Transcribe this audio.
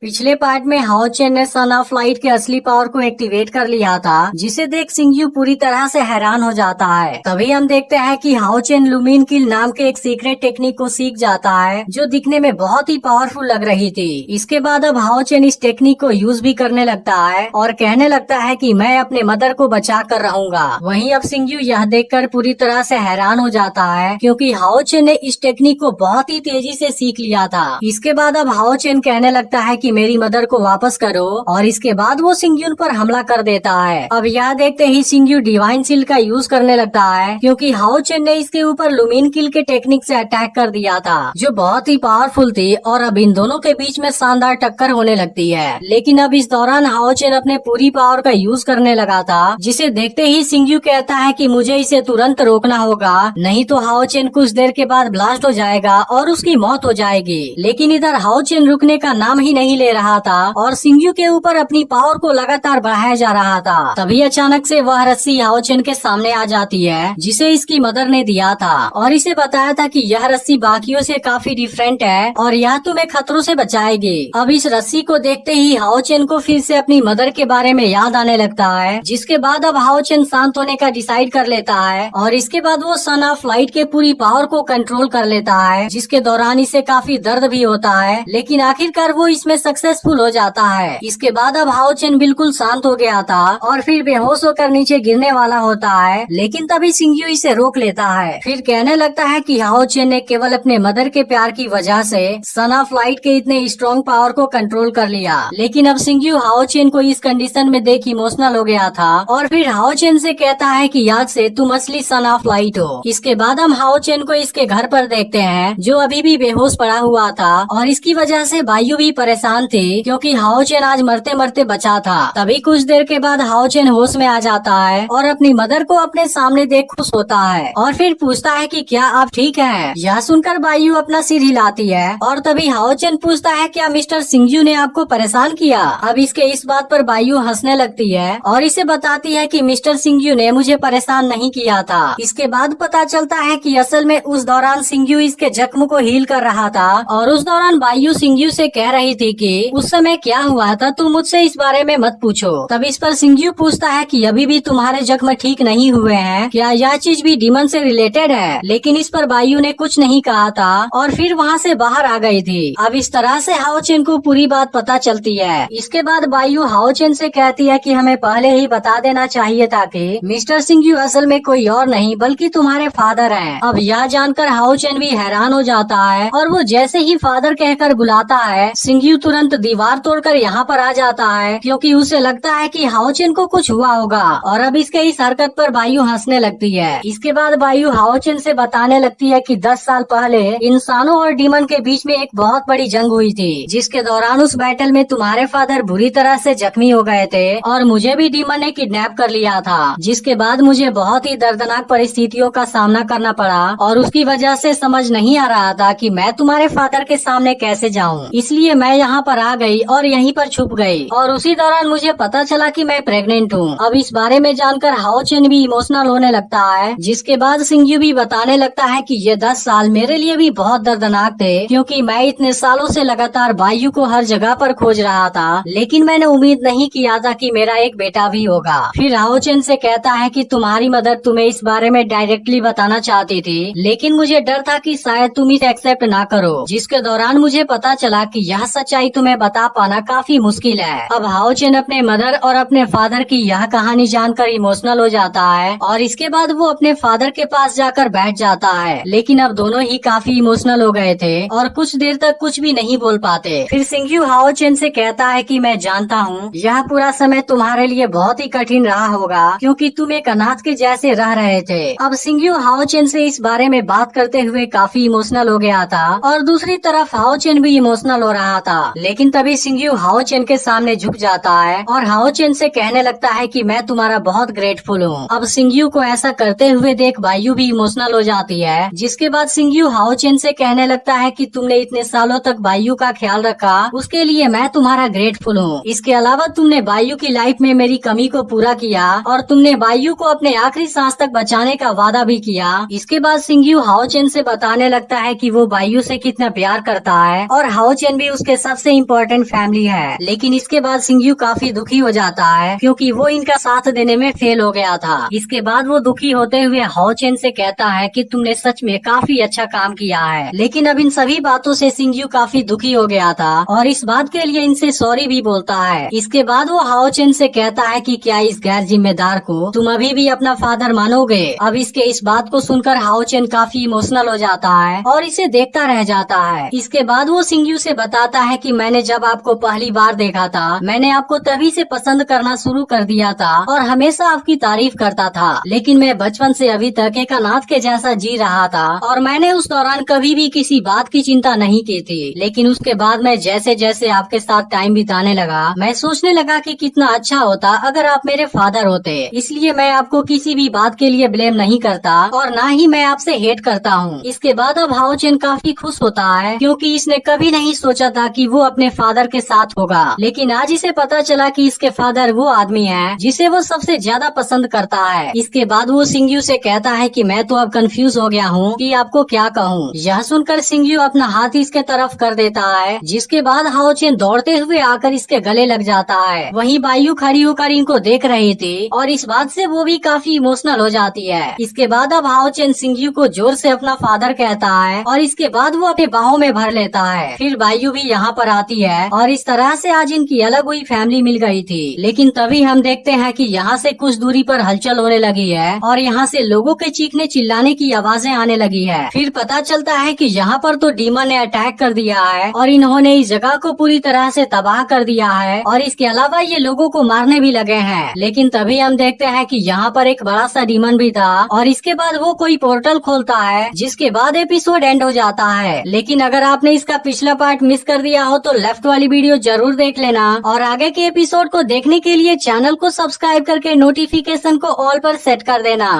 पिछले पार्ट में हाओ चेन ने सन ऑफ लाइट के असली पावर को एक्टिवेट कर लिया था, जिसे देख सिंगयू पूरी तरह से हैरान हो जाता है। तभी हम देखते हैं कि हाओ चेन लुमिन किल नाम के एक सीक्रेट टेक्निक को सीख जाता है, जो दिखने में बहुत ही पावरफुल लग रही थी। इसके बाद अब हाओ चेन इस टेक्निक को यूज भी करने लगता है और कहने लगता है कि मैं अपने मदर को बचा कर रहूंगा। वहीं अब सिंगयू यह देखकर पूरी तरह से हैरान हो जाता है, क्योंकि हाओ चेन ने इस टेक्निक को बहुत ही तेजी से सीख लिया था। इसके बाद अब हाओ चेन कहने लगता है कि मेरी मदर को वापस करो, और इसके बाद वो सिंगयू पर हमला कर देता है। अब यह देखते ही सिंगयू डिवाइन सील का यूज करने लगता है, क्योंकि हाओ चेन ने इसके ऊपर लुमिन किल के टेक्निक से अटैक कर दिया था, जो बहुत ही पावरफुल थी। और अब इन दोनों के बीच में शानदार टक्कर होने लगती है। लेकिन अब इस दौरान हाओ चेन अपने पूरी पावर का यूज करने लगा था, जिसे देखते ही सिंगयू कहता है कि मुझे इसे तुरंत रोकना होगा, नहीं तो हाओ चेन कुछ देर के बाद ब्लास्ट हो जाएगा और उसकी मौत हो जाएगी। लेकिन इधर हाओ चेन रुकने का नाम ही नहीं ले रहा था और सिंगयू के ऊपर अपनी पावर को लगातार बढ़ाया जा रहा था। तभी अचानक से वह रस्सी हाओ चेन के सामने आ जाती है, जिसे इसकी मदर ने दिया था और इसे बताया था कि यह रस्सी बाकियों से काफी डिफरेंट है और यह तुम्हें खतरों से बचाएगी। अब इस रस्सी को देखते ही हाओ चेन को फिर से अपनी मदर के बारे में याद आने लगता है, जिसके बाद अब हाओ चेन शांत होने का डिसाइड कर लेता है और इसके बाद वो सन ऑफ लाइट के पूरी पावर को कंट्रोल कर लेता है, जिसके दौरान इसे काफी दर्द भी होता है। लेकिन आखिरकार वो इसमें सक्सेसफुल हो जाता है। इसके बाद अब हाओ चेन बिल्कुल शांत हो गया था और फिर बेहोश होकर नीचे गिरने वाला होता है, लेकिन तभी सिंगयू इसे रोक लेता है। फिर कहने लगता है कि हाओ चेन ने केवल अपने मदर के प्यार की वजह से सन ऑफ लाइट के इतने स्ट्रॉन्ग पावर को कंट्रोल कर लिया। लेकिन अब सिंगयू हाओ चेन को इस कंडीशन में देख इमोशनल हो गया था और फिर हाओ चेन से कहता है कि आज से तुम असली सन ऑफ लाइट हो। इसके बाद हम हाओ चेन को इसके घर पर देखते हैं, जो अभी भी बेहोश पड़ा हुआ था और इसकी वजह से बायू भी परेशान थी, क्योंकि हाओ चेन आज मरते मरते बचा था। तभी कुछ देर के बाद हाओ चेन होश में आ जाता है और अपनी मदर को अपने सामने देख खुश होता है और फिर पूछता है कि क्या आप ठीक हैं? यह सुनकर बायू अपना सिर हिलाती है और तभी हाओ चेन पूछता है क्या मिस्टर सिंगयू ने आपको परेशान किया? अब इसके इस बात पर बायू हंसने लगती है और इसे बताती है कि मिस्टर सिंगयू ने मुझे परेशान नहीं किया था। इसके बाद पता चलता है कि असल में उस दौरान सिंगयू इसके जख्म को हील कर रहा था और उस दौरान बायू सिंगयू से कह रही थी कि उस समय क्या हुआ था, तुम मुझसे इस बारे में मत पूछो। तब इस पर सिंगयू पूछता है कि अभी भी तुम्हारे जख्म ठीक नहीं हुए हैं, क्या यह चीज भी डीमन से रिलेटेड है? लेकिन इस पर बायू ने कुछ नहीं कहा था और फिर वहाँ से बाहर आ गई थी। अब इस तरह से हाओ चेन को पूरी बात पता चलती है। इसके बाद बायू हाओ चेन से कहती है कि हमें पहले ही बता देना चाहिए था कि मिस्टर सिंगयू असल में कोई और नहीं बल्कि तुम्हारे फादर हैं। अब यह जानकर हाओ चेन भी हैरान हो जाता है और वो जैसे ही फादर कहकर बुलाता है, सिंगयू तुरंत दीवार तोड़कर यहाँ पर आ जाता है, क्योंकि उसे लगता है कि हाओ चेन को कुछ हुआ होगा। और अब इसके इस हरकत पर बायू हंसने लगती है। इसके बाद बायू हाओ चेन से बताने लगती है कि 10 साल पहले इंसानों और डीमन के बीच में एक बहुत बड़ी जंग हुई थी, जिसके दौरान उस बैटल में तुम्हारे फादर बुरी तरह से जख्मी हो गए थे और मुझे भी डीमन ने किडनैप कर लिया था, जिसके बाद मुझे बहुत ही दर्दनाक परिस्थितियों का सामना करना पड़ा और उसकी वजह से समझ नहीं आ रहा था कि मैं तुम्हारे फादर के सामने कैसे जाऊँ। इसलिए मैं यहाँ पर आ गई और यहीं पर छुप गई और उसी दौरान मुझे पता चला कि मैं प्रेग्नेंट हूँ। अब इस बारे में जानकर हाओ चेन भी इमोशनल होने लगता है, जिसके बाद सिंगयू भी बताने लगता है कि ये 10 साल मेरे लिए भी बहुत दर्दनाक थे, क्योंकि मैं इतने सालों से लगातार बायू को हर जगह पर खोज रहा था, लेकिन मैंने उम्मीद नहीं किया था कि मेरा एक बेटा भी होगा। फिर हाओ चेन से कहता है कि तुम्हारी मदर तुम्हें इस बारे में डायरेक्टली बताना चाहती थी, लेकिन मुझे डर था कि शायद तुम इसे एक्सेप्ट ना करो, जिसके दौरान मुझे पता चला कि यह सच्चाई तुम्हें बता पाना काफी मुश्किल है। अब हाओ चेन अपने मदर और अपने फादर की यह कहानी जानकर इमोशनल हो जाता है और इसके बाद वो अपने फादर के पास जाकर बैठ जाता है, लेकिन अब दोनों ही काफी इमोशनल हो गए थे और कुछ देर तक कुछ भी नहीं बोल पाते। फिर सिंगयू हाओ चेन से कहता है कि मैं जानता हूँ यह पूरा समय तुम्हारे लिए बहुत ही कठिन रहा होगा, क्योंकि तुम एक अनाथ के जैसे रह रहे थे। अब सिंगयू हाओ चेन से इस बारे में बात करते हुए काफी इमोशनल हो गया था और दूसरी तरफ हाओ चेन भी इमोशनल हो रहा था। लेकिन तभी सिंगयू हाओ चेन के सामने झुक जाता है और हाओ चेन से कहने लगता है कि मैं तुम्हारा बहुत ग्रेटफुल हूँ। अब सिंगयू को ऐसा करते हुए देख बायू भी इमोशनल हो जाती है, जिसके बाद सिंगयू हाओ चेन से कहने लगता है कि तुमने इतने सालों तक बायू का ख्याल रखा, उसके लिए मैं तुम्हारा ग्रेटफुल हूँ। इसके अलावा तुमने बायू की लाइफ में मेरी कमी को पूरा किया और तुमने बायू को अपने आखिरी सांस तक बचाने का वादा भी किया। इसके बाद सिंगयू हाओ चेन से बताने लगता है कि वो बायू से कितना प्यार करता है और हाओ चेन भी उसके सबसे सबसे इम्पोर्टेंट फैमिली है। लेकिन इसके बाद सिंगयू काफी दुखी हो जाता है क्योंकि वो इनका साथ देने में फेल हो गया था। इसके बाद वो दुखी होते हुए हाओ चेन से कहता है कि तुमने सच में काफी अच्छा काम किया है। लेकिन अब इन सभी बातों से सिंगयू काफी दुखी हो गया था और इस बात के लिए इनसे सॉरी भी बोलता है। इसके बाद वो हाओ चेन से कहता है कि क्या इस गैर जिम्मेदार को तुम अभी भी अपना फादर मानोगे। अब इसके इस बात को सुनकर हाओ चेन काफी इमोशनल हो जाता है और इसे देखता रह जाता है। इसके बाद वो सिंगयू से बताता है कि मैंने जब आपको पहली बार देखा था मैंने आपको तभी से पसंद करना शुरू कर दिया था और हमेशा आपकी तारीफ करता था। लेकिन मैं बचपन से अभी तक एक अनाथ के जैसा जी रहा था और मैंने उस दौरान कभी भी किसी बात की चिंता नहीं की थी। लेकिन उसके बाद मैं जैसे जैसे आपके साथ टाइम बिताने लगा मैं सोचने लगा कि कितना अच्छा होता अगर आप मेरे फादर होते। इसलिए मैं आपको किसी भी बात के लिए ब्लेम नहीं करता और न ही मैं आपसे हेट करता हूँ। इसके बाद अब हाओ चेन काफी खुश होता है क्योंकि इसने कभी नहीं सोचा था कि वो अपने फादर के साथ होगा। लेकिन आज इसे पता चला कि इसके फादर वो आदमी है जिसे वो सबसे ज्यादा पसंद करता है। इसके बाद वो सिंगयू से कहता है कि मैं तो अब कंफ्यूज हो गया हूँ कि आपको क्या कहूँ। यह सुनकर सिंगयू अपना हाथ इसके तरफ कर देता है जिसके बाद हाओ चेन दौड़ते हुए आकर इसके गले लग जाता है। वहीं बायू खड़ी होकर इनको देख रही थी और इस बात से वो भी काफी इमोशनल हो जाती है। इसके बाद अब हाओ चेन सिंगयू को जोर से अपना फादर कहता है और इसके बाद वो अपने बाहों में भर लेता है। फिर बायू भी यहाँ पर आती है और इस तरह से आज इनकी अलग हुई फैमिली मिल गई थी। लेकिन तभी हम देखते हैं कि यहाँ से कुछ दूरी पर हलचल होने लगी है और यहाँ से लोगों के चीखने चिल्लाने की आवाजें आने लगी है। फिर पता चलता है कि यहाँ पर तो डीमन ने अटैक कर दिया है और इन्होंने इस जगह को पूरी तरह से तबाह कर दिया है और इसके अलावा ये लोगों को मारने भी लगे हैं। लेकिन तभी हम देखते हैं कि यहाँ पर एक बड़ा सा डीमन भी था और इसके बाद वो कोई पोर्टल खोलता है जिसके बाद एपिसोड एंड हो जाता है। लेकिन अगर आपने इसका पिछला पार्ट मिस कर दिया हो तो लेफ्ट वाली वीडियो जरूर देख लेना और आगे के एपिसोड को देखने के लिए चैनल को सब्सक्राइब करके नोटिफिकेशन को ऑल पर सेट कर देना।